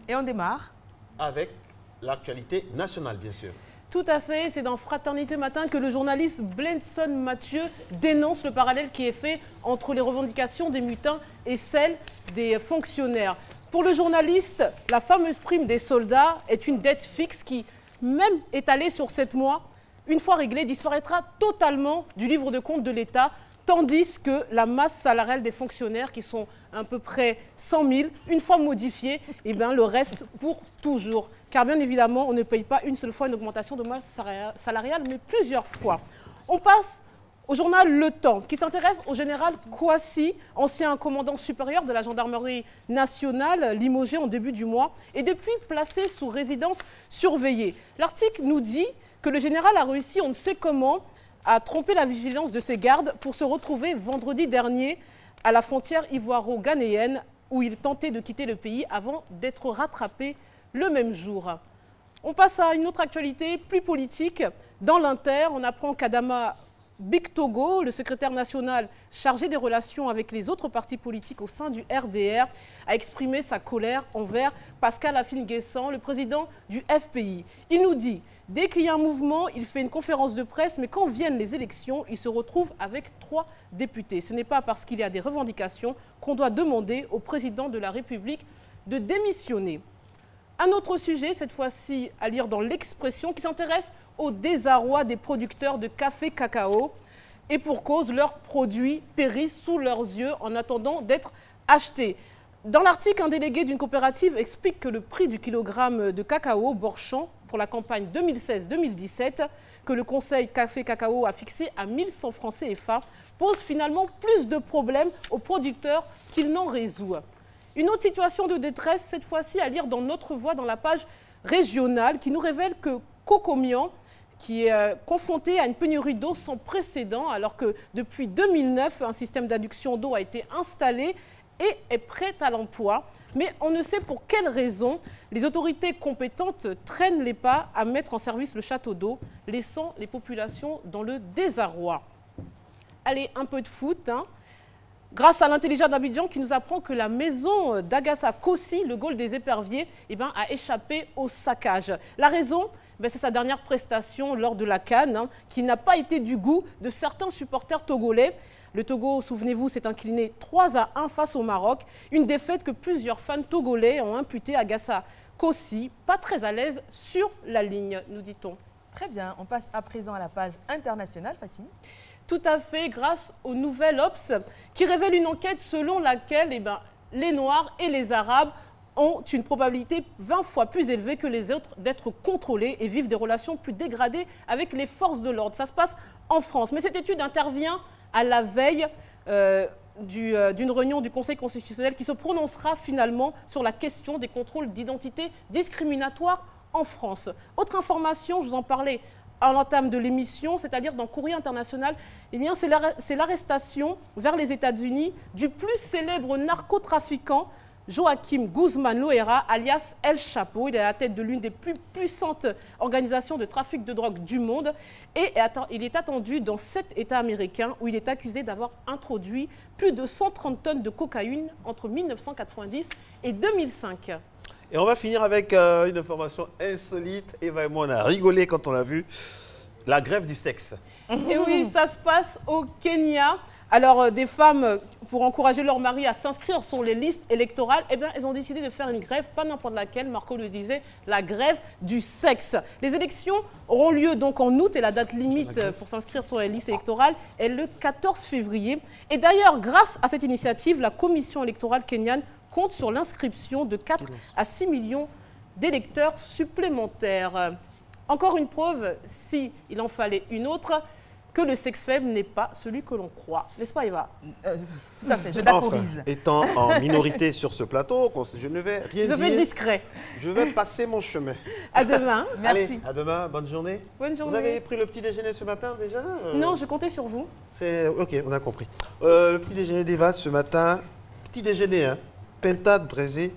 Et on démarre avec l'actualité nationale, bien sûr. Tout à fait, c'est dans Fraternité Matin que le journaliste Blenson Mathieu dénonce le parallèle qui est fait entre les revendications des mutins et celles des fonctionnaires. Pour le journaliste, la fameuse prime des soldats est une dette fixe qui, même étalée sur 7 mois, une fois réglée, disparaîtra totalement du livre de compte de l'État, tandis que la masse salariale des fonctionnaires, qui sont à peu près 100 000, une fois modifiée, eh bien, le reste pour toujours. Car bien évidemment, on ne paye pas une seule fois une augmentation de masse salariale, mais plusieurs fois. On passe au journal Le Temps, qui s'intéresse au général Kouassi, ancien commandant supérieur de la gendarmerie nationale, limogé en début du mois, et depuis placé sous résidence surveillée. L'article nous dit que le général a réussi, on ne sait comment, à tromper la vigilance de ses gardes pour se retrouver vendredi dernier à la frontière ivoiro-ghanéenne où il tentait de quitter le pays avant d'être rattrapé le même jour. On passe à une autre actualité plus politique. Dans l'Inter, on apprend qu'Adama Bictogo, le secrétaire national chargé des relations avec les autres partis politiques au sein du RDR, a exprimé sa colère envers Pascal Affi-N'Guessan, le président du FPI. Il nous dit, dès qu'il y a un mouvement, il fait une conférence de presse, mais quand viennent les élections, il se retrouve avec 3 députés. Ce n'est pas parce qu'il y a des revendications qu'on doit demander au président de la République de démissionner. Un autre sujet, cette fois-ci à lire dans l'Expression, qui s'intéresse au désarroi des producteurs de café-cacao. Et pour cause, leurs produits périssent sous leurs yeux en attendant d'être achetés. Dans l'article, un délégué d'une coopérative explique que le prix du kilogramme de cacao Borchamp pour la campagne 2016-2017, que le Conseil café-cacao a fixé à 1100 francs CFA, pose finalement plus de problèmes aux producteurs qu'il n'en résout. Une autre situation de détresse, cette fois-ci à lire dans Notre Voix, dans la page régionale, qui nous révèle que Cocomian, qui est confronté à une pénurie d'eau sans précédent, alors que depuis 2009, un système d'adduction d'eau a été installé et est prêt à l'emploi. Mais on ne sait pour quelle raison les autorités compétentes traînent les pas à mettre en service le château d'eau, laissant les populations dans le désarroi. Allez, un peu de foot, hein. Grâce à l'intelligence d'Abidjan qui nous apprend que la maison d'Agassa Kossi, le goal des éperviers, a échappé au saccage. La raison, c'est sa dernière prestation lors de la CAN, hein, qui n'a pas été du goût de certains supporters togolais. Le Togo, souvenez-vous, s'est incliné 3-1 face au Maroc. Une défaite que plusieurs fans togolais ont imputée à Agassa Kossi, pas très à l'aise sur la ligne, nous dit-on. Très bien, on passe à présent à la page internationale, Fatine. Tout à fait, grâce au Nouvel Obs, qui révèle une enquête selon laquelle les Noirs et les Arabes ont une probabilité 20 fois plus élevée que les autres d'être contrôlés et vivent des relations plus dégradées avec les forces de l'ordre. Ça se passe en France. Mais cette étude intervient à la veille d'une réunion du Conseil constitutionnel qui se prononcera finalement sur la question des contrôles d'identité discriminatoires en France. Autre information, je vous en parlais à l'entame de l'émission, c'est-à-dire dans Courrier International, c'est l'arrestation vers les États-Unis du plus célèbre narcotrafiquant Joaquim Guzman Loera, alias El Chapo. Il est à la tête de l'une des plus puissantes organisations de trafic de drogue du monde et il est attendu dans 7 États américains où il est accusé d'avoir introduit plus de 130 tonnes de cocaïne entre 1990 et 2005. Et on va finir avec une information insolite. Eva et moi, on a rigolé quand on l'a vu. La grève du sexe. Et oui, ça se passe au Kenya. Alors, des femmes, pour encourager leur mari à s'inscrire sur les listes électorales, elles ont décidé de faire une grève, pas n'importe laquelle, Marco le disait, la grève du sexe. Les élections auront lieu donc en août et la date limite pour s'inscrire sur les listes électorales est le 14 février. Et d'ailleurs, grâce à cette initiative, la commission électorale kenyane compte sur l'inscription de 4 à 6 millions d'électeurs supplémentaires. Encore une preuve, s'il en fallait une autre, que le sexe faible n'est pas celui que l'on croit. N'est-ce pas, Eva? Tout à fait, je d'accorise. Enfin, étant en minorité sur ce plateau, je ne vais rien dire. Je vais discret. Je vais passer mon chemin. À demain. Merci. Allez, à demain, bonne journée. Bonne journée. Vous avez pris le petit déjeuner ce matin déjà? Non, je comptais sur vous. Ok, on a compris. Le petit déjeuner d'Eva ce matin, petit déjeuner, hein, pintade braisée